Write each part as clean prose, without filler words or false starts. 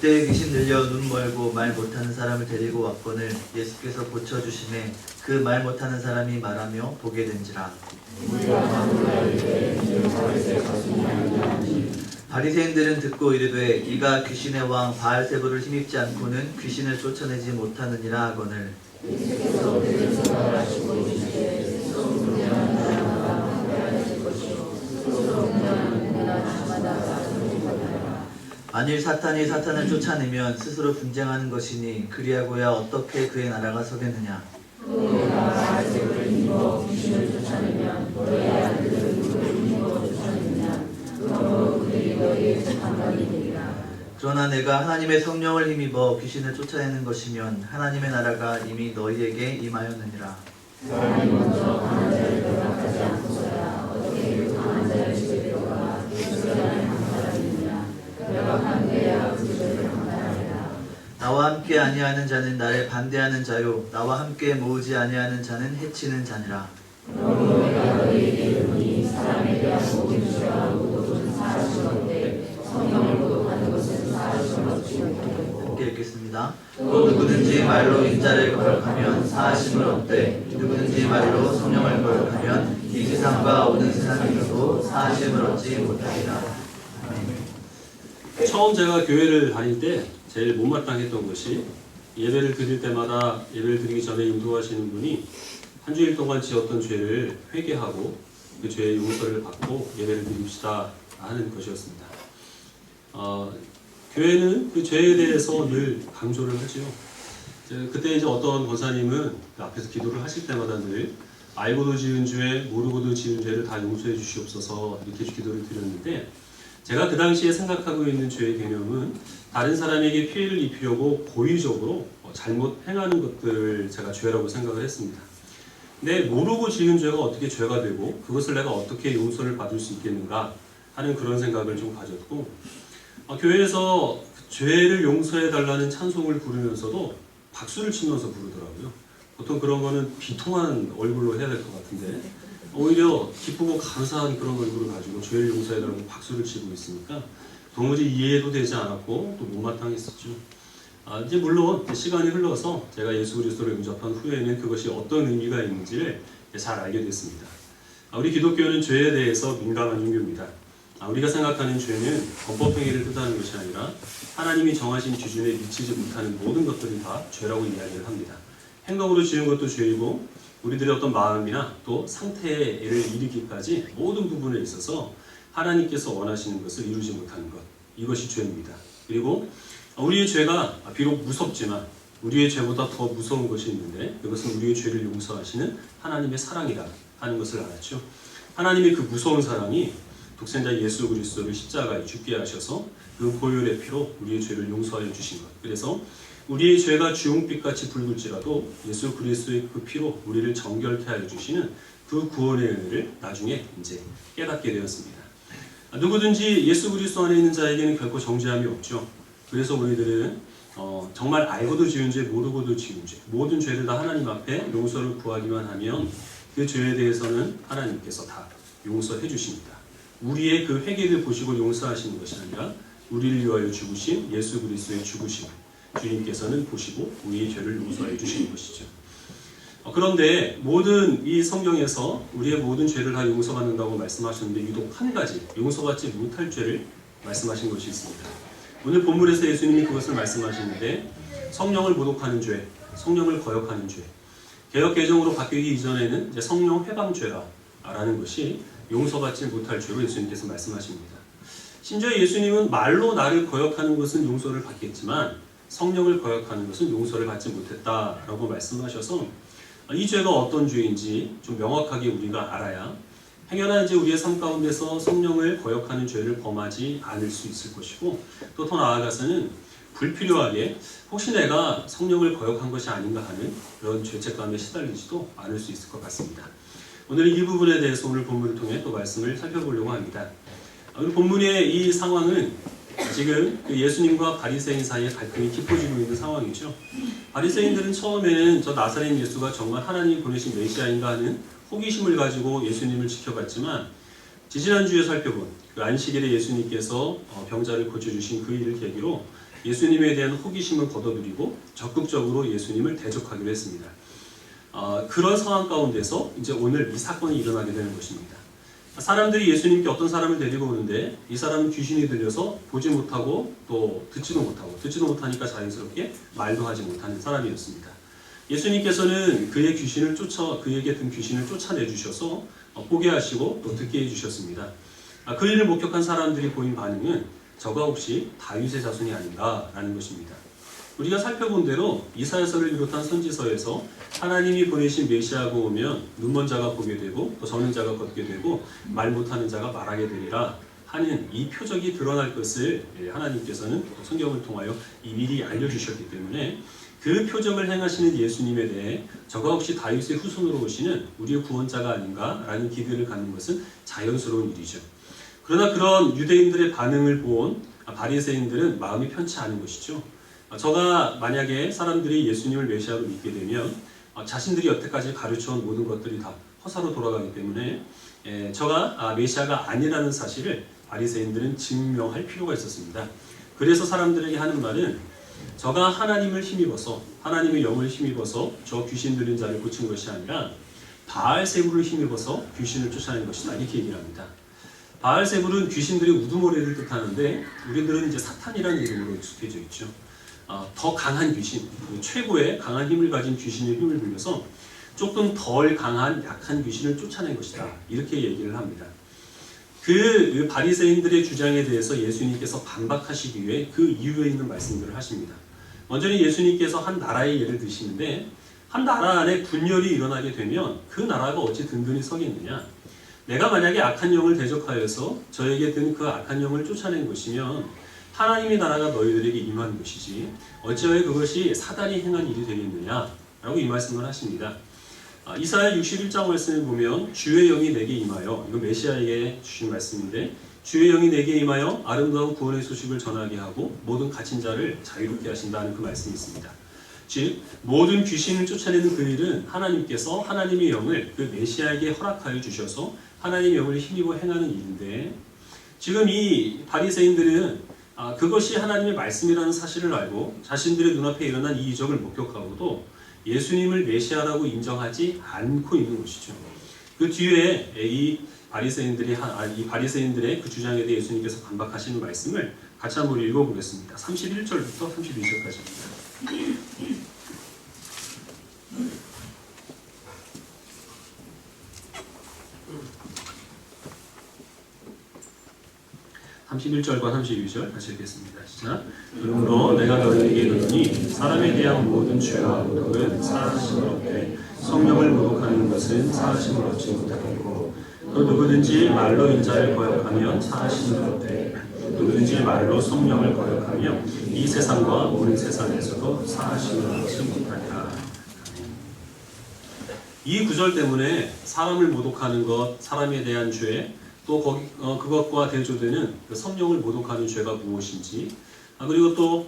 그때 귀신 들려 눈 멀고 말 못하는 사람을 데리고 왔거늘 예수께서 고쳐주심에 그 말 못하는 사람이 말하며 보게 된지라. 바리새인들은 듣고 이르되 이가 귀신의 왕 바알세불을 힘입지 않고는 귀신을 쫓아내지 못하느니라 하거늘. 만일 사탄이 사탄을 쫓아내면 스스로 분쟁하는 것이니 그리하고야 어떻게 그의 나라가 서겠느냐. 그러나 내가 하나님의 성령을 힘입어 귀신을 쫓아내는 것이면 하나님의 나라가 이미 너희에게 임하였느니라. 사람이 먼저 강한 자를 결박하지 않고서야 어떻게 그 강한 자를 집에 들어가 예수라는 강사를 믿느냐. 결박한 때야 그 죄를 감당하리라. 나와 함께 아니하는 자는 나를 반대하는 자요 나와 함께 모으지 아니하는 자는 해치는 자니라. 그러므로 내가 너희에게 이르노니 사람에 대한 모든 죄와 모든 사하심 얻되 성령을 모독하는 것은 사하심 얻지 못하고. 함께 읽겠습니다. 또 누구든지 말로 인자를 거역하면 사하심을 얻되 누구든지 말로 성령을 거역하면 이 세상과 오는 세상에서도 사하심을 얻지 못하리라. 처음 제가 교회를 다닐 때 제일 못마땅했던 것이 예배를 드릴 때마다 예배를 드리기 전에 인도하시는 분이 한 주일 동안 지었던 죄를 회개하고 그 죄의 용서를 받고 예배를 드립시다 하는 것이었습니다. 교회는 그 죄에 대해서 늘 강조를 하죠. 그때 이제 어떤 권사님은 그 앞에서 기도를 하실 때마다 늘 알고도 지은 죄, 모르고도 지은 죄를 다 용서해 주시옵소서 이렇게 기도를 드렸는데 제가 그 당시에 생각하고 있는 죄의 개념은 다른 사람에게 피해를 입히려고 고의적으로 잘못 행하는 것들을 제가 죄라고 생각을 했습니다. 근데 모르고 지은 죄가 어떻게 죄가 되고 그것을 내가 어떻게 용서를 받을 수 있겠는가 하는 그런 생각을 좀 가졌고 교회에서 죄를 용서해 달라는 찬송을 부르면서도 박수를 치면서 부르더라고요. 보통 그런 거는 비통한 얼굴로 해야 될 것 같은데 오히려 기쁘고 감사한 그런 얼굴을 가지고 죄를 용서해 달라고 박수를 치고 있으니까 도무지 이해도 되지 않았고 또 못마땅했었죠. 이제 물론 시간이 흘러서 제가 예수 그리스도를 영접한 후에는 그것이 어떤 의미가 있는지를 잘 알게 됐습니다. 우리 기독교는 죄에 대해서 민감한 종교입니다. 우리가 생각하는 죄는 범법행위를 뜻하는 것이 아니라 하나님이 정하신 기준에 미치지 못하는 모든 것들이 다 죄라고 이야기를 합니다. 행동으로 지은 것도 죄이고 우리들의 어떤 마음이나 또 상태를 이르기까지 모든 부분에 있어서 하나님께서 원하시는 것을 이루지 못하는 것, 이것이 죄입니다. 그리고 우리의 죄가 비록 무섭지만 우리의 죄보다 더 무서운 것이 있는데 그것은 우리의 죄를 용서하시는 하나님의 사랑이다 하는 것을 알았죠. 하나님의 그 무서운 사랑이 독생자 예수 그리스도를 십자가에 죽게 하셔서 그 보혈의 피로 우리의 죄를 용서하여 주신 것. 그래서 우리의 죄가 주홍빛같이 붉을지라도 예수 그리스도의 그 피로 우리를 정결케 하여 주시는 그 구원의 은혜를 나중에 이제 깨닫게 되었습니다. 누구든지 예수 그리스도 안에 있는 자에게는 결코 정죄함이 없죠. 그래서 우리들은 정말 알고도 지은 죄, 모르고도 지은 죄, 모든 죄를 다 하나님 앞에 용서를 구하기만 하면 그 죄에 대해서는 하나님께서 다 용서해 주십니다. 우리의 그 회개를 보시고 용서하시는 것이 아니라 우리를 위하여 죽으신 예수 그리스도의 죽으심을 주님께서는 보시고 우리의 죄를 용서해 주시는 것이죠. 그런데 모든 이 성경에서 우리의 모든 죄를 다 용서받는다고 말씀하셨는데 유독 한 가지 용서받지 못할 죄를 말씀하신 것이 있습니다. 오늘 본문에서 예수님이 그것을 말씀하시는데 성령을 모독하는 죄, 성령을 거역하는 죄, 개역 개정으로 바뀌기 이전에는 이제 성령 회방죄라는 것이 용서받지 못할 죄로 예수님께서 말씀하십니다. 심지어 예수님은 말로 나를 거역하는 것은 용서를 받겠지만 성령을 거역하는 것은 용서를 받지 못했다라고 말씀하셔서 이 죄가 어떤 죄인지 좀 명확하게 우리가 알아야 행여나 이제 우리의 삶 가운데서 성령을 거역하는 죄를 범하지 않을 수 있을 것이고 또 더 나아가서는 불필요하게 혹시 내가 성령을 거역한 것이 아닌가 하는 그런 죄책감에 시달리지도 않을 수 있을 것 같습니다. 오늘 이 부분에 대해서 오늘 본문을 통해 또 말씀을 살펴보려고 합니다. 오늘 본문의 이 상황은 지금 예수님과 바리새인 사이에 갈등이 깊어지고 있는 상황이죠. 바리새인들은 처음에는 저 나사렛 예수가 정말 하나님이 보내신 메시아인가 하는 호기심을 가지고 예수님을 지켜봤지만 지지난주에 살펴본 그 안식일에 예수님께서 병자를 고쳐주신 그 일을 계기로 예수님에 대한 호기심을 걷어들이고 적극적으로 예수님을 대적하기로 했습니다. 그런 상황 가운데서 이제 오늘 이 사건이 일어나게 되는 것입니다. 사람들이 예수님께 어떤 사람을 데리고 오는데 이 사람은 귀신이 들려서 보지 못하고 또 듣지도 못하니까 자연스럽게 말도 하지 못하는 사람이었습니다. 예수님께서는 그에게 든 귀신을 쫓아내 주셔서 보게 하시고 또 듣게 해주셨습니다. 그 일을 목격한 사람들이 보인 반응은 저가 혹시 다윗의 자손이 아닌가라는 것입니다. 우리가 살펴본 대로 이사야서를 비롯한 선지서에서 하나님이 보내신 메시아가 오면 눈먼 자가 보게 되고 또 저는 자가 걷게 되고 말 못하는 자가 말하게 되리라 하는 이 표적이 드러날 것을 하나님께서는 성경을 통하여 미리 알려주셨기 때문에 그 표적을 행하시는 예수님에 대해 저가 혹시 다윗의 후손으로 오시는 우리의 구원자가 아닌가라는 기대를 갖는 것은 자연스러운 일이죠. 그러나 그런 유대인들의 반응을 본 바리새인들은 마음이 편치 않은 것이죠. 저가 만약에 사람들이 예수님을 메시아로 믿게 되면 자신들이 여태까지 가르쳐온 모든 것들이 다 허사로 돌아가기 때문에 저가 메시아가 아니라는 사실을 바리새인들은 증명할 필요가 있었습니다. 그래서 사람들에게 하는 말은 저가 하나님을 힘입어서 하나님의 영을 힘입어서 저 귀신 들린 자를 고친 것이 아니라 바알세불을 힘입어서 귀신을 쫓아낸 것이다 이렇게 얘기를 합니다. 바알세불은 귀신들의 우두머리를 뜻하는데 우리들은 이제 사탄이라는 이름으로 익숙해져 있죠. 더 강한 귀신, 최고의 강한 힘을 가진 귀신의 힘을 빌려서 조금 덜 강한 약한 귀신을 쫓아낸 것이다 이렇게 얘기를 합니다. 그 바리새인들의 주장에 대해서 예수님께서 반박하시기 위해 그 이유에 있는 말씀들을 하십니다. 먼저는 예수님께서 한 나라의 예를 드시는데 한 나라 안에 분열이 일어나게 되면 그 나라가 어찌 든든히 서겠느냐. 내가 만약에 악한 영을 대적하여서 저에게 든 그 악한 영을 쫓아낸 것이면 하나님의 나라가 너희들에게 임한 것이지 어찌하여 그것이 사단이 행한 일이 되겠느냐 라고 이 말씀을 하십니다. 이사야 61장 말씀을 보면 주의 영이 내게 임하여, 이거 메시아에게 주신 말씀인데 주의 영이 내게 임하여 아름다운 구원의 소식을 전하게 하고 모든 갇힌 자를 자유롭게 하신다는 그 말씀이 있습니다. 즉 모든 귀신을 쫓아내는 그 일은 하나님께서 하나님의 영을 그 메시아에게 허락하여 주셔서 하나님의 영을 힘입어 행하는 일인데 지금 이 바리새인들은 그것이 하나님의 말씀이라는 사실을 알고 자신들의 눈앞에 일어난 이 이적을 목격하고도 예수님을 메시아라고 인정하지 않고 있는 것이죠. 그 뒤에 이 바리새인들의 그 주장에 대해 예수님께서 반박하시는 말씀을 같이 한번 읽어보겠습니다. 31절부터 32절까지입니다. 31절과 32절 다시 읽겠습니다. 시작. 그러므로 내가 너희에게 이르노니 사람에 대한 모든 죄와 모독은 사하심을 얻되 성령을 모독하는 것은 사하심을 얻지 못하겠고 또 누구든지 말로 인자를 거역하면 사하심을 얻되 누구든지 말로 성령을 거역하며 이 세상과 온 세상에서도 사하심을 얻지 못하리라. 이 구절 때문에 사람을 모독하는 것, 사람에 대한 죄, 또 그것과 대조되는 성령을 모독하는 죄가 무엇인지, 그리고 또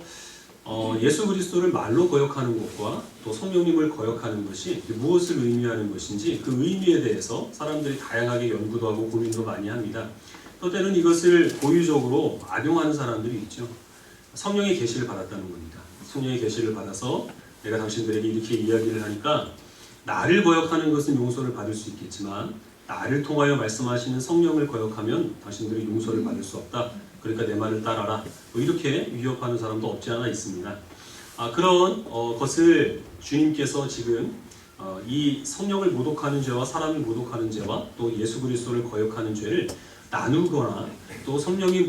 예수 그리스도를 말로 거역하는 것과 또 성령님을 거역하는 것이 무엇을 의미하는 것인지 그 의미에 대해서 사람들이 다양하게 연구도 하고 고민도 많이 합니다. 또 때는 이것을 고의적으로 악용하는 사람들이 있죠. 성령의 계시를 받았다는 겁니다. 성령의 계시를 받아서 내가 당신들에게 이렇게 이야기를 하니까 나를 거역하는 것은 용서를 받을 수 있겠지만 나를 통하여 말씀하시는 성령을 거역하면 당신들이 용서를 받을 수 없다. 그러니까 내 말을 따라라. 뭐 이렇게 위협하는 사람도 없지 않아 있습니다. 그런 것을 주님께서 지금 이 성령을 모독하는 죄와 사람을 모독하는 죄와 또 예수 그리스도를 거역하는 죄를 나누거나 또 성령을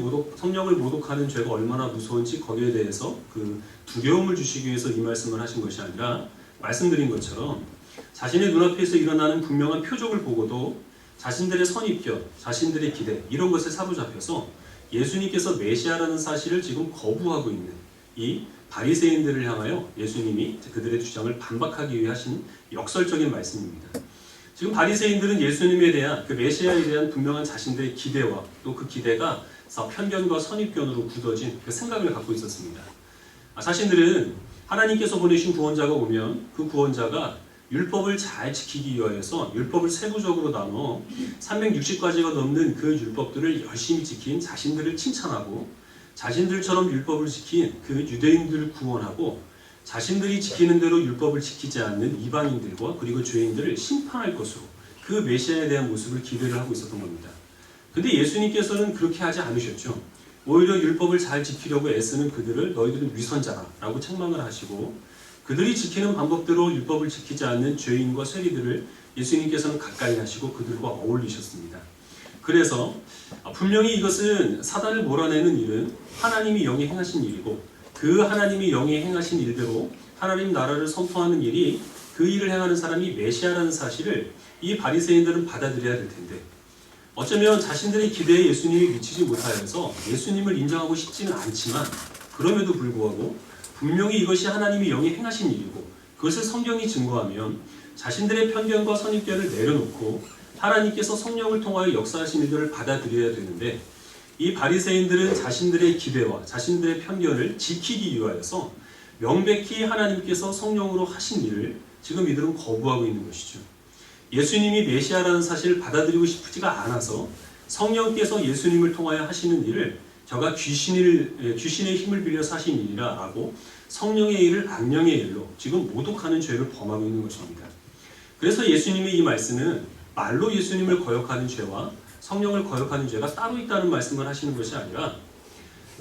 모독하는 죄가 얼마나 무서운지 거기에 대해서 그 두려움을 주시기 위해서 이 말씀을 하신 것이 아니라 말씀드린 것처럼 자신의 눈앞에서 일어나는 분명한 표적을 보고도 자신들의 선입견, 자신들의 기대 이런 것에 사로잡혀서 예수님께서 메시아라는 사실을 지금 거부하고 있는 이 바리새인들을 향하여 예수님이 그들의 주장을 반박하기 위해 하신 역설적인 말씀입니다. 지금 바리새인들은 예수님에 대한 그 메시아에 대한 분명한 자신들의 기대와 또 그 기대가 편견과 선입견으로 굳어진 그 생각을 갖고 있었습니다. 자신들은 하나님께서 보내신 구원자가 오면 그 구원자가 율법을 잘 지키기 위하여서 율법을 세부적으로 나눠 360가지가 넘는 그 율법들을 열심히 지킨 자신들을 칭찬하고 자신들처럼 율법을 지킨 그 유대인들을 구원하고 자신들이 지키는 대로 율법을 지키지 않는 이방인들과 그리고 죄인들을 심판할 것으로 그 메시아에 대한 모습을 기대를 하고 있었던 겁니다. 근데 예수님께서는 그렇게 하지 않으셨죠. 오히려 율법을 잘 지키려고 애쓰는 그들을 너희들은 위선자라 라고 책망을 하시고 그들이 지키는 방법대로 율법을 지키지 않는 죄인과 세리들을 예수님께서는 가까이 하시고 그들과 어울리셨습니다. 그래서 분명히 이것은 사단을 몰아내는 일은 하나님이 영이 행하신 일이고 그 하나님이 영이 행하신 일대로 하나님 나라를 선포하는 일이 그 일을 행하는 사람이 메시아라는 사실을 이 바리새인들은 받아들여야 될 텐데 어쩌면 자신들의 기대에 예수님이 미치지 못하여서 예수님을 인정하고 싶지는 않지만 그럼에도 불구하고 분명히 이것이 하나님이 영이 행하신 일이고 그것을 성경이 증거하면 자신들의 편견과 선입견을 내려놓고 하나님께서 성령을 통하여 역사하신 일들을 받아들여야 되는데 이 바리새인들은 자신들의 기대와 자신들의 편견을 지키기 위하여서 명백히 하나님께서 성령으로 하신 일을 지금 이들은 거부하고 있는 것이죠. 예수님이 메시아라는 사실을 받아들이고 싶지가 않아서 성령께서 예수님을 통하여 하시는 일을 저가 귀신의 힘을 빌려서 하신 일이라 하고 성령의 일을 악령의 일로 지금 모독하는 죄를 범하고 있는 것입니다. 그래서 예수님의 이 말씀은 말로 예수님을 거역하는 죄와 성령을 거역하는 죄가 따로 있다는 말씀을 하시는 것이 아니라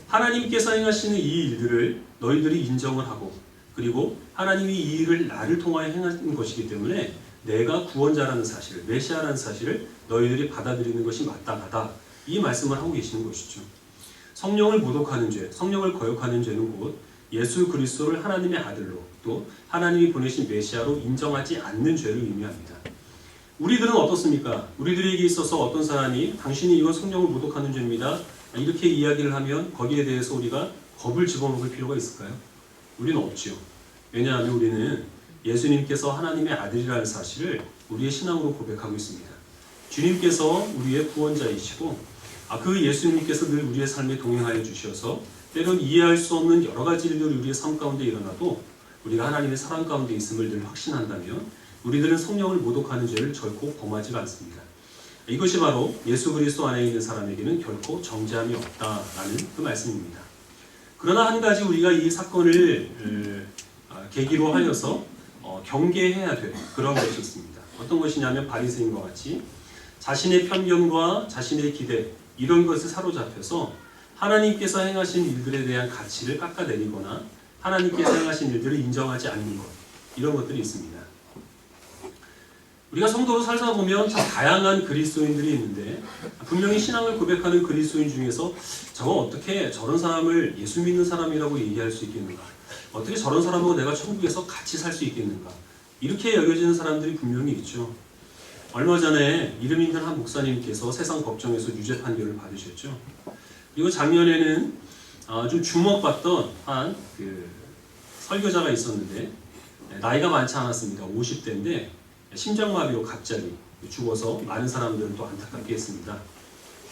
하나님께서 행하시는 이 일들을 너희들이 인정을 하고 그리고 하나님이 이 일을 나를 통하여 행하는 것이기 때문에 내가 구원자라는 사실을 메시아라는 사실을 너희들이 받아들이는 것이 마땅하다 이 말씀을 하고 계시는 것이죠. 성령을 모독하는 죄, 성령을 거역하는 죄는 곧 예수 그리스도를 하나님의 아들로 또 하나님이 보내신 메시아로 인정하지 않는 죄를 의미합니다. 우리들은 어떻습니까? 우리들에게 있어서 어떤 사람이 당신이 이건 성령을 모독하는 죄입니다. 이렇게 이야기를 하면 거기에 대해서 우리가 겁을 집어먹을 필요가 있을까요? 우리는 없지요. 왜냐하면 우리는 예수님께서 하나님의 아들이라는 사실을 우리의 신앙으로 고백하고 있습니다. 주님께서 우리의 구원자이시고 그 예수님께서 늘 우리의 삶에 동행하여 주셔서 때론 이해할 수 없는 여러 가지 일들이 우리의 삶 가운데 일어나도 우리가 하나님의 사랑 가운데 있음을 늘 확신한다면 우리들은 성령을 모독하는 죄를 결코 범하지가 않습니다. 이것이 바로 예수 그리스도 안에 있는 사람에게는 결코 정죄함이 없다라는 그 말씀입니다. 그러나 한 가지 우리가 이 사건을 계기로 하여서 경계해야 될 그런 것이 있습니다. 어떤 것이냐면 바리새인과 같이 자신의 편견과 자신의 기대 이런 것에 사로잡혀서 하나님께서 행하신 일들에 대한 가치를 깎아내리거나 하나님께서 행하신 일들을 인정하지 않는 것 이런 것들이 있습니다. 우리가 성도로 살다 보면 참 다양한 그리스도인들이 있는데 분명히 신앙을 고백하는 그리스도인 중에서 저거 어떻게 저런 사람을 예수 믿는 사람이라고 얘기할 수 있겠는가? 어떻게 저런 사람하고 내가 천국에서 같이 살 수 있겠는가? 이렇게 여겨지는 사람들이 분명히 있죠. 얼마 전에 이름 있는 한 목사님께서 세상 법정에서 유죄 판결을 받으셨죠. 그리고 작년에는 좀 주목받던 한 설교자가 있었는데 나이가 많지 않았습니다. 50대인데 심장마비로 갑자기 죽어서 많은 사람들은 또 안타깝게 했습니다.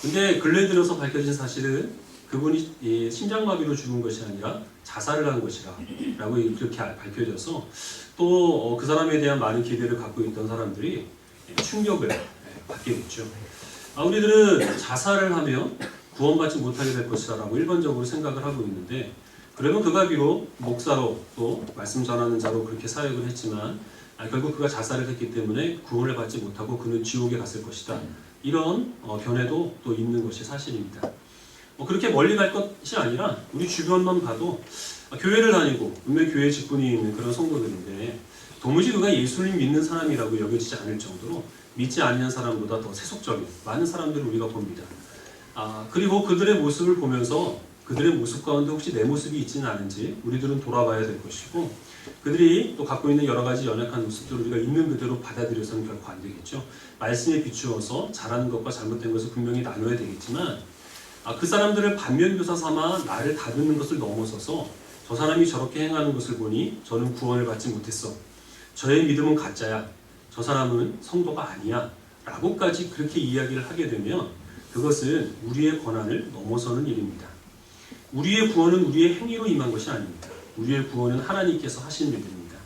근데 근래 들어서 밝혀진 사실은 그분이 심장마비로 죽은 것이 아니라 자살을 한 것이라 라고 그렇게 밝혀져서 또 그 사람에 대한 많은 기대를 갖고 있던 사람들이 충격을 받게 됐죠. 우리들은 자살을 하면 구원받지 못하게 될 것이다 라고 일반적으로 생각을 하고 있는데 그러면 그가 비록 목사로 또 말씀 전하는 자로 그렇게 사역을 했지만 결국 그가 자살을 했기 때문에 구원을 받지 못하고 그는 지옥에 갔을 것이다. 이런 견해도 또 있는 것이 사실입니다. 그렇게 멀리 갈 것이 아니라 우리 주변만 봐도 교회를 다니고 분명히 교회 직분이 있는 그런 성도들인데 도무지 그가 예수를 믿는 사람이라고 여겨지지 않을 정도로 믿지 않는 사람보다 더 세속적인 많은 사람들을 우리가 봅니다. 그리고 그들의 모습을 보면서 그들의 모습 가운데 혹시 내 모습이 있지는 않은지 우리들은 돌아봐야 될 것이고 그들이 또 갖고 있는 여러 가지 연약한 모습들을 우리가 있는 그대로 받아들여서는 결코 안 되겠죠. 말씀에 비추어서 잘하는 것과 잘못된 것을 분명히 나눠야 되겠지만 그 사람들을 반면교사 삼아 나를 다루는 것을 넘어서서 저 사람이 저렇게 행하는 것을 보니 저는 구원을 받지 못했어. 저의 믿음은 가짜야. 저 사람은 성도가 아니야. 라고까지 그렇게 이야기를 하게 되면 그것은 우리의 권한을 넘어서는 일입니다. 우리의 구원은 우리의 행위로 임한 것이 아닙니다. 우리의 구원은 하나님께서 하신 일입니다.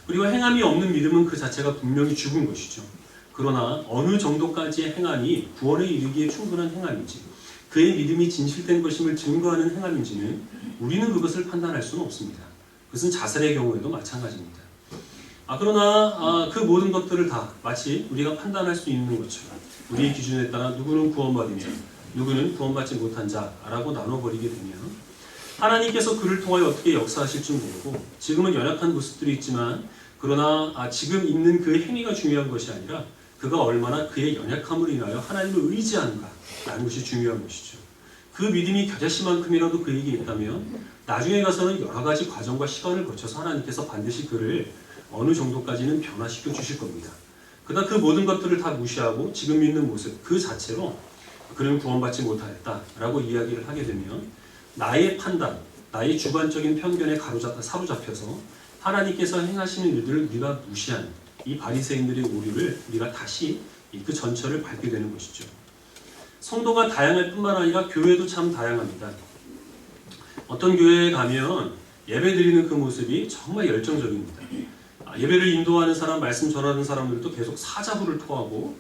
그리고 행함이 없는 믿음은 그 자체가 분명히 죽은 것이죠. 그러나 어느 정도까지의 행함이 구원에 이르기에 충분한 행함인지 그의 믿음이 진실된 것임을 증거하는 행함인지는 우리는 그것을 판단할 수는 없습니다. 그것은 자살의 경우에도 마찬가지입니다. 그러나 그 모든 것들을 다 마치 우리가 판단할 수 있는 것처럼 우리의 기준에 따라 누구는 구원받으며 누구는 구원받지 못한 자라고 나눠버리게 되면 하나님께서 그를 통하여 어떻게 역사하실 줄 모르고 지금은 연약한 모습들이 있지만 그러나 지금 있는 그 행위가 중요한 것이 아니라 그가 얼마나 그의 연약함을 인하여 하나님을 의지하는가라는 것이 중요한 것이죠. 그 믿음이 겨자씨만큼이라도 그에게 있다면 나중에 가서는 여러 가지 과정과 시간을 거쳐서 하나님께서 반드시 그를 어느 정도까지는 변화시켜 주실 겁니다. 그러나 그 모든 것들을 다 무시하고 지금 믿는 모습 그 자체로 그는 구원받지 못하였다라고 이야기를 하게 되면 나의 판단, 나의 주관적인 편견에 사로잡혀서 하나님께서 행하시는 일들을 우리가 무시한 이 바리새인들의 오류를 우리가 다시 그 전철을 밟게 되는 것이죠. 성도가 다양할 뿐만 아니라 교회도 참 다양합니다. 어떤 교회에 가면 예배 드리는 그 모습이 정말 열정적입니다. 예배를 인도하는 사람, 말씀 전하는 사람들도 계속 사자부를 토하고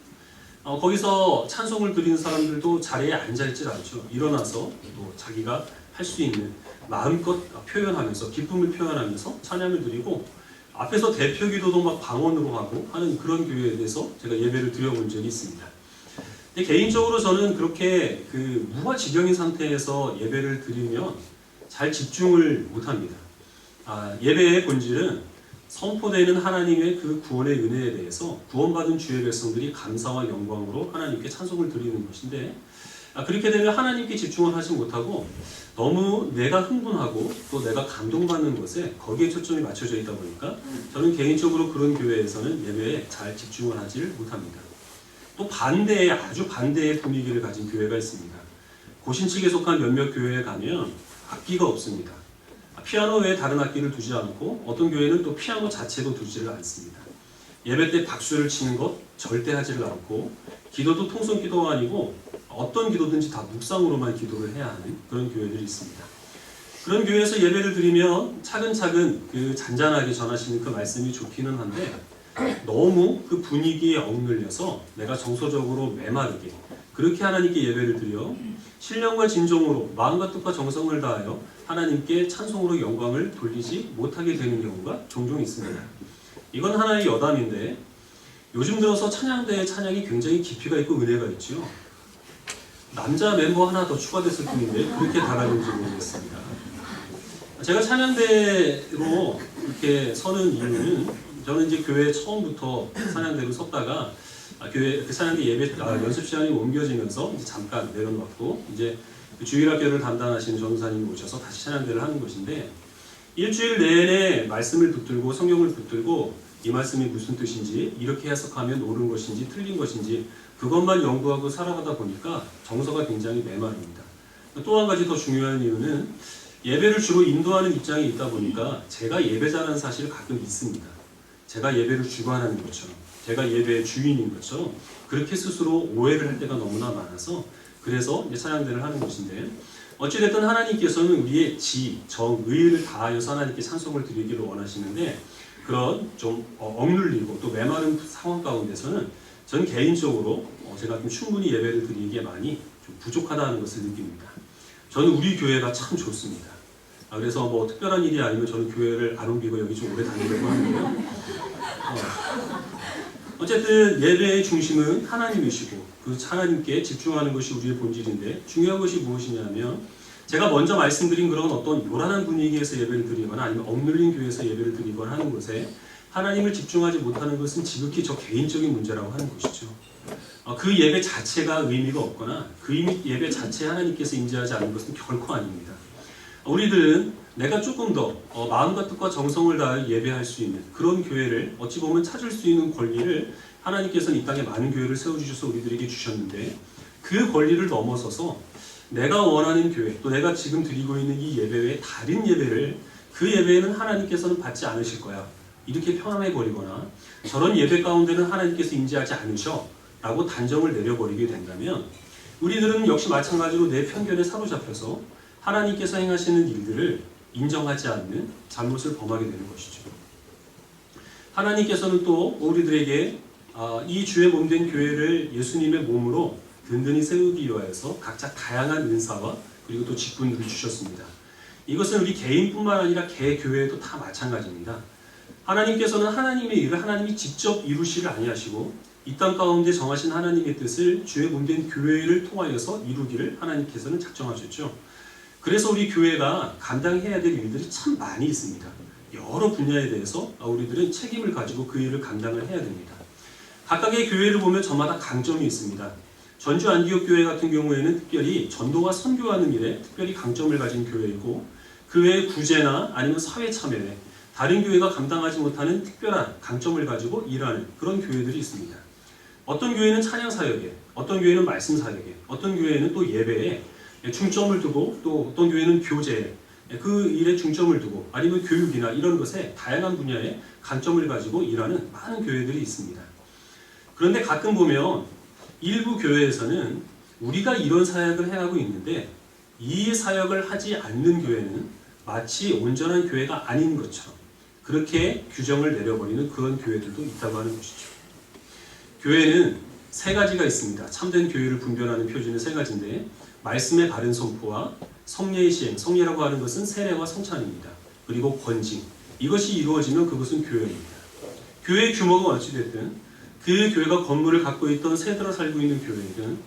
거기서 찬송을 드리는 사람들도 자리에 앉아있질 않죠. 일어나서 또 자기가 할 수 있는 마음껏 표현하면서 기쁨을 표현하면서 찬양을 드리고 앞에서 대표 기도도 막 방언으로 하고 하는 그런 교회에 대해서 제가 예배를 드려본 적이 있습니다. 근데 개인적으로 저는 그렇게 그 무아지경인 상태에서 예배를 드리면 잘 집중을 못합니다. 예배의 본질은 선포되는 하나님의 그 구원의 은혜에 대해서 구원받은 주의 백성들이 감사와 영광으로 하나님께 찬송을 드리는 것인데 그렇게 되면 하나님께 집중을 하지 못하고 너무 내가 흥분하고 또 내가 감동받는 것에 거기에 초점이 맞춰져 있다 보니까 저는 개인적으로 그런 교회에서는 예배에 잘 집중을 하지 못합니다. 또 반대의 아주 반대의 분위기를 가진 교회가 있습니다. 고신측에 속한 몇몇 교회에 가면 악기가 없습니다. 피아노 외에 다른 악기를 두지 않고 어떤 교회는 또 피아노 자체도 두지를 않습니다. 예배 때 박수를 치는 것 절대 하지를 않고 기도도 통성 기도가 아니고 어떤 기도든지 다 묵상으로만 기도를 해야 하는 그런 교회들이 있습니다. 그런 교회에서 예배를 드리면 차근차근 그 잔잔하게 전하시는 그 말씀이 좋기는 한데 너무 그 분위기에 억눌려서 내가 정서적으로 메마르게 그렇게 하나님께 예배를 드려 신령과 진정으로 마음과 뜻과 정성을 다하여 하나님께 찬송으로 영광을 돌리지 못하게 되는 경우가 종종 있습니다. 이건 하나의 여담인데 요즘 들어서 찬양대의 찬양이 굉장히 깊이가 있고 은혜가 있죠. 남자 멤버 하나 더 추가됐을 뿐인데 그렇게 달아는지 모르겠습니다. 제가 찬양대로 이렇게 서는 이유는 저는 이제 교회 처음부터 찬양대로 섰다가 교회 그 찬양대 예배 연습 시간이 옮겨지면서 이제 잠깐 내려놓았고 이제 주일학교를 담당하시는 전도사님이 오셔서 다시 찬양대를 하는 것인데 일주일 내내 말씀을 붙들고 성경을 붙들고 이 말씀이 무슨 뜻인지 이렇게 해석하면 옳은 것인지 틀린 것인지 그것만 연구하고 살아가다 보니까 정서가 굉장히 메마릅니다. 또 한 가지 더 중요한 이유는 예배를 주로 인도하는 입장에 있다 보니까 제가 예배자라는 사실을 가끔 잊습니다. 제가 예배를 주관하는 것처럼 제가 예배의 주인인 것처럼 그렇게 스스로 오해를 할 때가 너무나 많아서 그래서 이제 찬양대를 하는 것인데 어찌됐든 하나님께서는 우리의 지, 정, 의를 다하여서 하나님께 찬송을 드리기를 원하시는데 그런 좀 억눌리고 또 메마른 상황 가운데서는 전 개인적으로 제가 좀 충분히 예배를 드리기에 많이 좀 부족하다는 것을 느낍니다. 저는 우리 교회가 참 좋습니다. 그래서 뭐 특별한 일이 아니면 저는 교회를 안 옮기고 여기 좀 오래 다니려고 하는데요. 어쨌든 예배의 중심은 하나님이시고 그 하나님께 집중하는 것이 우리의 본질인데 중요한 것이 무엇이냐면 제가 먼저 말씀드린 그런 어떤 요란한 분위기에서 예배를 드리거나 아니면 억눌린 교회에서 예배를 드리거나 하는 것에 하나님을 집중하지 못하는 것은 지극히 저 개인적인 문제라고 하는 것이죠. 그 예배 자체가 의미가 없거나 그 예배 자체에 하나님께서 임재하지 않는 것은 결코 아닙니다. 우리들은 내가 조금 더 마음과 뜻과 정성을 다해 예배할 수 있는 그런 교회를 어찌 보면 찾을 수 있는 권리를 하나님께서는 이 땅에 많은 교회를 세워주셔서 우리들에게 주셨는데 그 권리를 넘어서서 내가 원하는 교회 또 내가 지금 드리고 있는 이 예배 외에 다른 예배를 그 예배에는 하나님께서는 받지 않으실 거야 이렇게 편안해버리거나 저런 예배 가운데는 하나님께서 임재하지 않으셔 라고 단정을 내려버리게 된다면 우리들은 역시 마찬가지로 내 편견에 사로잡혀서 하나님께서 행하시는 일들을 인정하지 않는 잘못을 범하게 되는 것이죠. 하나님께서는 또 우리들에게 이 주의 몸된 교회를 예수님의 몸으로 든든히 세우기 위하여서 각자 다양한 은사와 그리고 또 직분들을 주셨습니다. 이것은 우리 개인뿐만 아니라 개교회도 다 마찬가지입니다. 하나님께서는 하나님의 일을 하나님이 직접 이루시를 아니하시고 이 땅 가운데 정하신 하나님의 뜻을 주의 몸된 교회를 통하여서 이루기를 하나님께서는 작정하셨죠. 그래서 우리 교회가 감당해야 될 일들이 참 많이 있습니다. 여러 분야에 대해서 우리들은 책임을 가지고 그 일을 감당을 해야 됩니다. 각각의 교회를 보면 저마다 강점이 있습니다. 전주 안디옥 교회 같은 경우에는 특별히 전도와 선교하는 일에 특별히 강점을 가진 교회이고 그 외에 구제나 아니면 사회 참여에 다른 교회가 감당하지 못하는 특별한 강점을 가지고 일하는 그런 교회들이 있습니다. 어떤 교회는 찬양 사역에, 어떤 교회는 말씀 사역에, 어떤 교회는 또 예배에 중점을 두고 또 어떤 교회는 교제에 그 일에 중점을 두고 아니면 교육이나 이런 것에 다양한 분야에 강점을 가지고 일하는 많은 교회들이 있습니다. 그런데 가끔 보면 일부 교회에서는 우리가 이런 사역을 해가고 있는데 이 사역을 하지 않는 교회는 마치 온전한 교회가 아닌 것처럼 그렇게 규정을 내려버리는 그런 교회들도 있다고 하는 것이죠. 교회는 세 가지가 있습니다. 참된 교회를 분별하는 표준은 세 가지인데 말씀의 바른 선포와 성례의 시행, 성례라고 하는 것은 세례와 성찬입니다. 그리고 권징, 이것이 이루어지면 그것은 교회입니다. 교회의 규모가 어찌됐든 그 교회가 건물을 갖고 있던 세대로 살고 있는 교회이든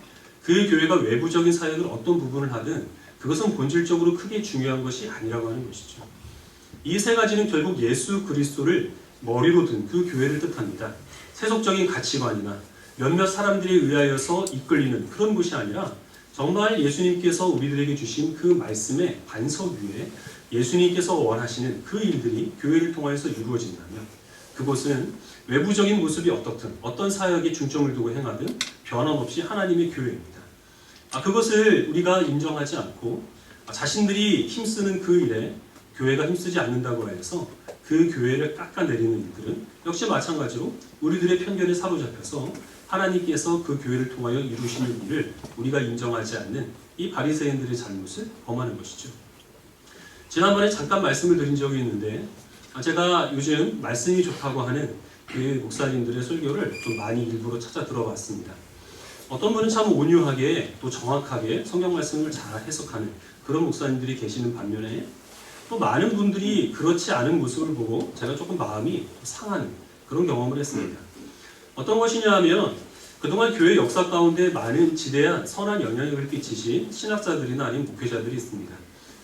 그 교회가 외부적인 사역을 어떤 부분을 하든 그것은 본질적으로 크게 중요한 것이 아니라고 하는 것이죠. 이 세 가지는 결국 예수 그리스도를 머리로 든 그 교회를 뜻합니다. 세속적인 가치관이나 몇몇 사람들에 의하여서 이끌리는 그런 것이 아니라 정말 예수님께서 우리들에게 주신 그 말씀의 반석 위에 예수님께서 원하시는 그 일들이 교회를 통하여서 이루어진다면 그곳은 외부적인 모습이 어떻든 어떤 사역에 중점을 두고 행하든 변함없이 하나님의 교회입니다. 그것을 우리가 인정하지 않고 자신들이 힘쓰는 그 일에 교회가 힘쓰지 않는다고 해서 그 교회를 깎아내리는 일들은 역시 마찬가지로 우리들의 편견에 사로잡혀서 하나님께서 그 교회를 통하여 이루시는 일을 우리가 인정하지 않는 이 바리새인들의 잘못을 범하는 것이죠. 지난번에 잠깐 말씀을 드린 적이 있는데 제가 요즘 말씀이 좋다고 하는 그 목사님들의 설교를 좀 많이 일부러 찾아 들어봤습니다. 어떤 분은 참 온유하게 또 정확하게 성경 말씀을 잘 해석하는 그런 목사님들이 계시는 반면에 또 많은 분들이 그렇지 않은 모습을 보고 제가 조금 마음이 상하는 그런 경험을 했습니다. 어떤 것이냐 하면 그동안 교회 역사 가운데 많은 지대한 선한 영향력을 끼치신 신학자들이나 아니면 목회자들이 있습니다.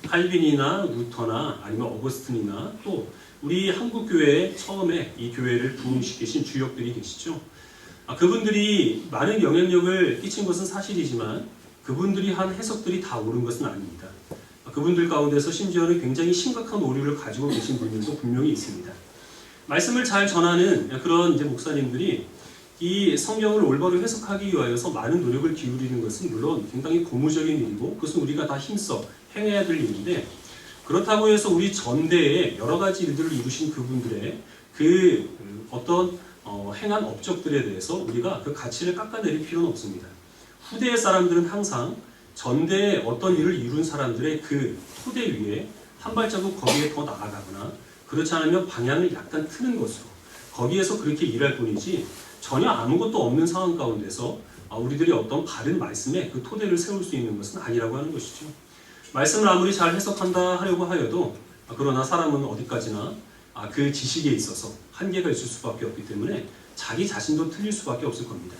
칼빈이나 루터나 아니면 어거스틴이나 또 우리 한국교회에 처음에 이 교회를 부흥시키신 주역들이 계시죠. 그분들이 많은 영향력을 끼친 것은 사실이지만 그분들이 한 해석들이 다 옳은 것은 아닙니다. 그분들 가운데서 심지어는 굉장히 심각한 오류를 가지고 계신 분들도 분명히 있습니다. 말씀을 잘 전하는 그런 이제 목사님들이 이 성경을 올바로 해석하기 위하여서 많은 노력을 기울이는 것은 물론 굉장히 고무적인 일이고 그것은 우리가 다 힘써 행해야 될 일인데 그렇다고 해서 우리 전대에 여러 가지 일들을 이루신 그분들의 그 어떤 행한 업적들에 대해서 우리가 그 가치를 깎아내릴 필요는 없습니다. 후대의 사람들은 항상 전대에 어떤 일을 이룬 사람들의 그 토대 위에 한 발자국 거기에 더 나아가거나 그렇지 않으면 방향을 약간 트는 것으로 거기에서 그렇게 일할 뿐이지 전혀 아무것도 없는 상황 가운데서 우리들이 어떤 바른 말씀에 그 토대를 세울 수 있는 것은 아니라고 하는 것이죠. 말씀을 아무리 잘 해석한다 하려고 하여도 그러나 사람은 어디까지나 그 지식에 있어서 한계가 있을 수밖에 없기 때문에 자기 자신도 틀릴 수밖에 없을 겁니다.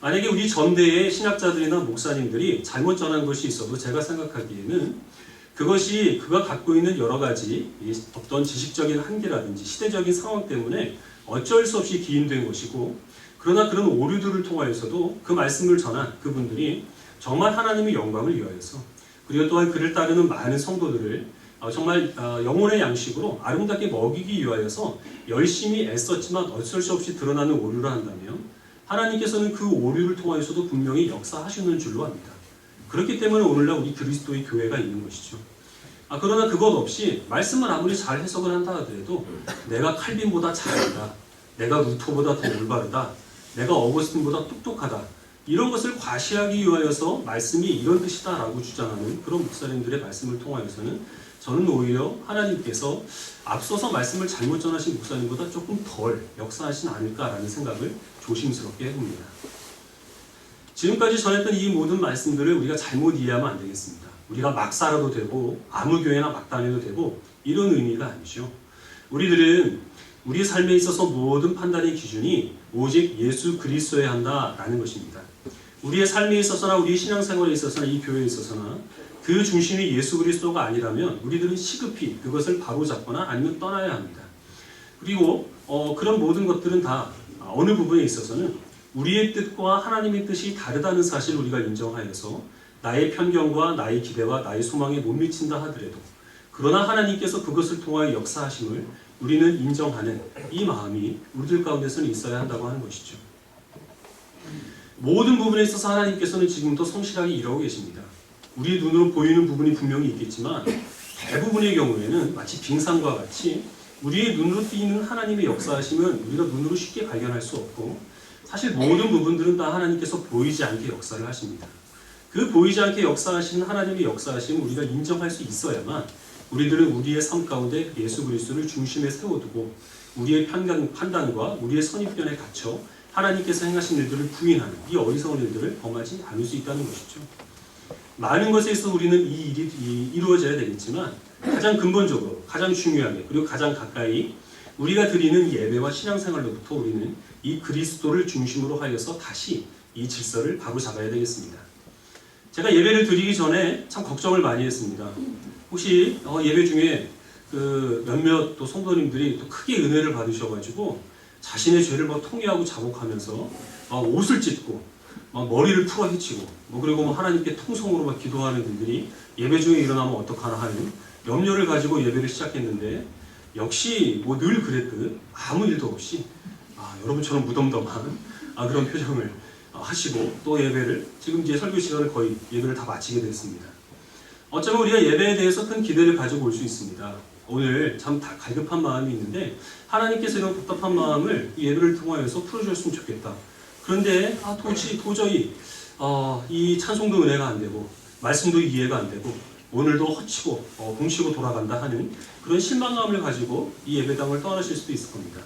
만약에 우리 전대의 신학자들이나 목사님들이 잘못 전한 것이 있어도 제가 생각하기에는 그것이 그가 갖고 있는 여러 가지 어떤 지식적인 한계라든지 시대적인 상황 때문에 어쩔 수 없이 기인된 것이고 그러나 그런 오류들을 통하여서도 그 말씀을 전한 그분들이 정말 하나님의 영광을 위하여서 그리고 또한 그를 따르는 많은 성도들을 정말 영혼의 양식으로 아름답게 먹이기 위하여서 열심히 애썼지만 어쩔 수 없이 드러나는 오류를 한다면 하나님께서는 그 오류를 통하여서도 분명히 역사하시는 줄로 압니다. 그렇기 때문에 오늘날 우리 그리스도의 교회가 있는 것이죠. 그러나 그것 없이 말씀을 아무리 잘 해석을 한다 하더라도 내가 칼빈보다 잘한다, 내가 루터보다 더 올바르다, 내가 어거스틴보다 똑똑하다 이런 것을 과시하기 위하여서 말씀이 이런 뜻이다 라고 주장하는 그런 목사님들의 말씀을 통하여서는 저는 오히려 하나님께서 앞서서 말씀을 잘못 전하신 목사님보다 조금 덜 역사하시지 않을까라는 생각을 조심스럽게 해봅니다. 지금까지 전했던 이 모든 말씀들을 우리가 잘못 이해하면 안 되겠습니다. 우리가 막 살아도 되고 아무 교회나 막 다녀도 되고 이런 의미가 아니죠. 우리들은 우리 삶에 있어서 모든 판단의 기준이 오직 예수 그리스도여야 한다라는 것입니다. 우리의 삶에 있어서나 우리의 신앙생활에 있어서나 이 교회에 있어서나 그 중심이 예수 그리스도가 아니라면 우리들은 시급히 그것을 바로잡거나 아니면 떠나야 합니다. 그리고 그런 모든 것들은 다 어느 부분에 있어서는 우리의 뜻과 하나님의 뜻이 다르다는 사실을 우리가 인정하여서 나의 편견과 나의 기대와 나의 소망에 못 미친다 하더라도 그러나 하나님께서 그것을 통하여 역사하심을 우리는 인정하는 이 마음이 우리들 가운데서는 있어야 한다고 하는 것이죠. 모든 부분에 있어서 하나님께서는 지금도 성실하게 일하고 계십니다. 우리의 눈으로 보이는 부분이 분명히 있겠지만 대부분의 경우에는 마치 빙산과 같이 우리의 눈으로 띄는 하나님의 역사하심은 우리가 눈으로 쉽게 발견할 수 없고 사실 모든 부분들은 다 하나님께서 보이지 않게 역사를 하십니다. 그 보이지 않게 역사하시는 하나님의 역사하심을 우리가 인정할 수 있어야만 우리들은 우리의 삶 가운데 예수 그리스도를 중심에 세워두고 우리의 판단과 우리의 선입견에 갇혀 하나님께서 행하신 일들을 부인하는 이 어리석은 일들을 범하지 않을 수 있다는 것이죠. 많은 것에 있어 우리는 이 일이 이루어져야 되겠지만 가장 근본적으로 가장 중요하게 그리고 가장 가까이 우리가 드리는 예배와 신앙생활로부터 우리는 이 그리스도를 중심으로 하여서 다시 이 질서를 바로잡아야 되겠습니다. 제가 예배를 드리기 전에 참 걱정을 많이 했습니다. 혹시 예배 중에 그 몇몇 또 성도님들이 또 크게 은혜를 받으셔가지고 자신의 죄를 막 통회하고 자복하면서 옷을 찢고 막 머리를 풀어 헤치고 그리고 하나님께 통성으로 막 기도하는 분들이 예배 중에 일어나면 어떡하나 하는 염려를 가지고 예배를 시작했는데 역시 늘 그랬듯 아무 일도 없이 여러분처럼 무덤덤한 그런 표정을 하시고 또 예배를 지금 이제 설교 시간을 거의 예배를 다 마치게 됐습니다. 어쩌면 우리가 예배에 대해서 큰 기대를 가지고 올 수 있습니다. 오늘 참 갈급한 마음이 있는데 하나님께서 이런 답답한 마음을 이 예배를 통하여서 풀어주셨으면 좋겠다. 그런데 도저히 이 찬송도 은혜가 안 되고 말씀도 이해가 안 되고 오늘도 헛치고 붕치고 돌아간다 하는 그런 실망감을 가지고 이 예배당을 떠나실 수도 있을 겁니다.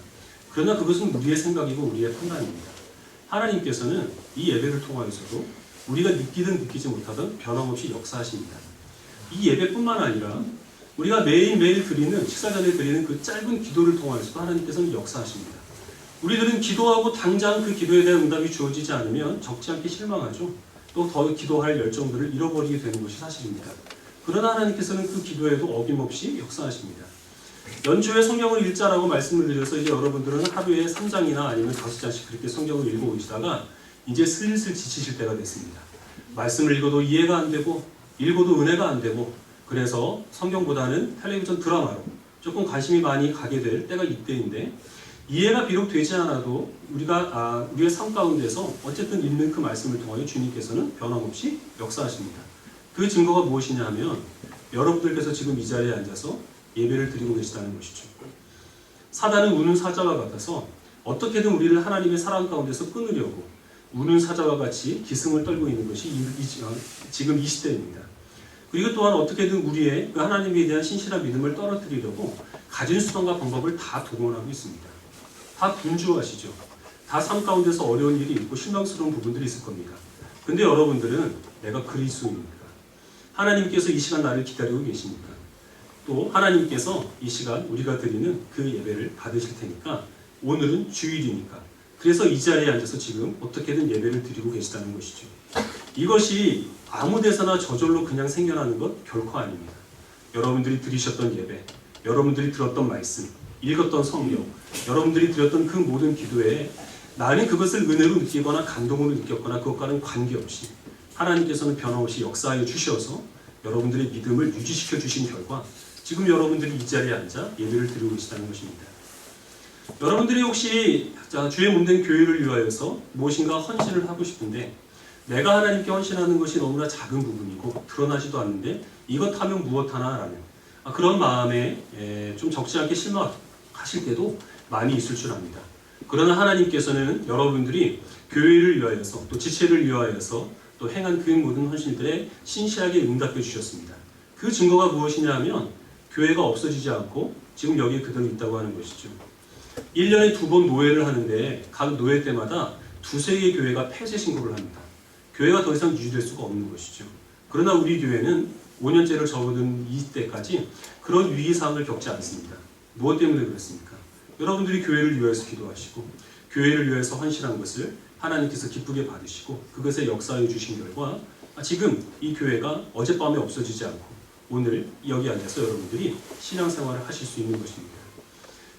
그러나 그것은 우리의 생각이고 우리의 판단입니다. 하나님께서는 이 예배를 통하여서도 우리가 느끼든 느끼지 못하든 변함없이 역사하십니다. 이 예배뿐만 아니라 우리가 매일매일 드리는 식사 전에 드리는 그 짧은 기도를 통하여서도 하나님께서는 역사하십니다. 우리들은 기도하고 당장 그 기도에 대한 응답이 주어지지 않으면 적지 않게 실망하죠. 또 더 기도할 열정들을 잃어버리게 되는 것이 사실입니다. 그러나 하나님께서는 그 기도에도 어김없이 역사하십니다. 연초에 성경을 읽자라고 말씀을 드려서 이제 여러분들은 하루에 3장이나 아니면 5장씩 그렇게 성경을 읽어 오시다가 이제 슬슬 지치실 때가 됐습니다. 말씀을 읽어도 이해가 안 되고 읽어도 은혜가 안 되고 그래서 성경보다는 텔레비전 드라마로 조금 관심이 많이 가게 될 때가 이때인데 이해가 비록 되지 않아도 우리가 우리의 삶 가운데서 어쨌든 읽는 그 말씀을 통하여 주님께서는 변함없이 역사하십니다. 그 증거가 무엇이냐 하면 여러분들께서 지금 이 자리에 앉아서 예배를 드리고 계시다는 것이죠. 사단은 우는 사자와 같아서 어떻게든 우리를 하나님의 사랑 가운데서 끊으려고 우는 사자와 같이 기승을 떨고 있는 것이 지금 이 시대입니다. 그리고 또한 어떻게든 우리의 그 하나님에 대한 신실한 믿음을 떨어뜨리려고 가진 수단과 방법을 다 동원하고 있습니다. 다 분주하시죠. 다 삶 가운데서 어려운 일이 있고 실망스러운 부분들이 있을 겁니다. 근데 여러분들은 내가 그리스도입니까? 하나님께서 이 시간 나를 기다리고 계십니까? 또 하나님께서 이 시간 우리가 드리는 그 예배를 받으실 테니까 오늘은 주일이니까 그래서 이 자리에 앉아서 지금 어떻게든 예배를 드리고 계시다는 것이죠. 이것이 아무 데서나 저절로 그냥 생겨나는 것 결코 아닙니다. 여러분들이 드리셨던 예배, 여러분들이 들었던 말씀, 읽었던 성경, 여러분들이 드렸던 그 모든 기도에 나는 그것을 은혜로 느끼거나 감동으로 느꼈거나 그것과는 관계없이 하나님께서는 변함없이 역사하여 주셔서 여러분들의 믿음을 유지시켜 주신 결과 지금 여러분들이 이 자리에 앉아 예배를 드리고 계시다는 것입니다. 여러분들이 혹시 주의 몸된 교회를 위하여서 무엇인가 헌신을 하고 싶은데 내가 하나님께 헌신하는 것이 너무나 작은 부분이고 드러나지도 않는데 이것 하면 무엇하나 라는 그런 마음에 좀 적지 않게 실망하실 때도 많이 있을 줄 압니다. 그러나 하나님께서는 여러분들이 교회를 위하여서 또 지체를 위하여서 또 행한 그 모든 헌신들에 신실하게 응답해 주셨습니다. 그 증거가 무엇이냐 하면 교회가 없어지지 않고 지금 여기에 그대로 있다고 하는 것이죠. 1년에 2번 노회를 하는데 각 노회 때마다 2-3개의 교회가 폐쇄 신고를 합니다. 교회가 더 이상 유지될 수가 없는 것이죠. 그러나 우리 교회는 5년째를 접어든 이때까지 그런 위기상을 겪지 않습니다. 무엇 때문에 그렇습니까? 여러분들이 교회를 위해서 기도하시고 교회를 위해서 헌신한 것을 하나님께서 기쁘게 받으시고 그것에 역사해 주신 결과 지금 이 교회가 어젯밤에 없어지지 않고 오늘 여기 앉아서 여러분들이 신앙생활을 하실 수 있는 것입니다.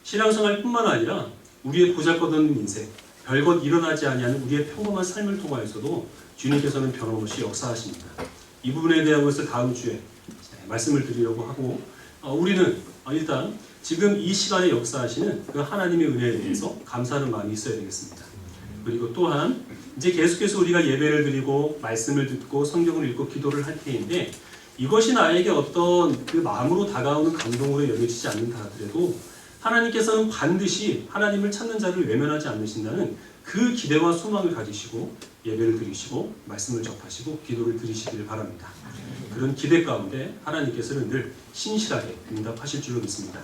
신앙생활뿐만 아니라 우리의 보잘것없는 인생, 별것 일어나지 아니하는 우리의 평범한 삶을 통하여서도 주님께서는 변함없이 역사하십니다. 이 부분에 대한 것을 다음 주에 말씀을 드리려고 하고 우리는 일단 지금 이 시간에 역사하시는 그 하나님의 은혜에 대해서 감사하는 마음이 있어야 되겠습니다. 그리고 또한 이제 계속해서 우리가 예배를 드리고 말씀을 듣고 성경을 읽고 기도를 할 때인데 이것이 나에게 어떤 그 마음으로 다가오는 감동으로 여겨지지 않는다 하더라도 하나님께서는 반드시 하나님을 찾는 자를 외면하지 않으신다는 그 기대와 소망을 가지시고 예배를 드리시고 말씀을 접하시고 기도를 드리시길 바랍니다. 그런 기대 가운데 하나님께서는 늘 신실하게 응답하실 줄로 믿습니다.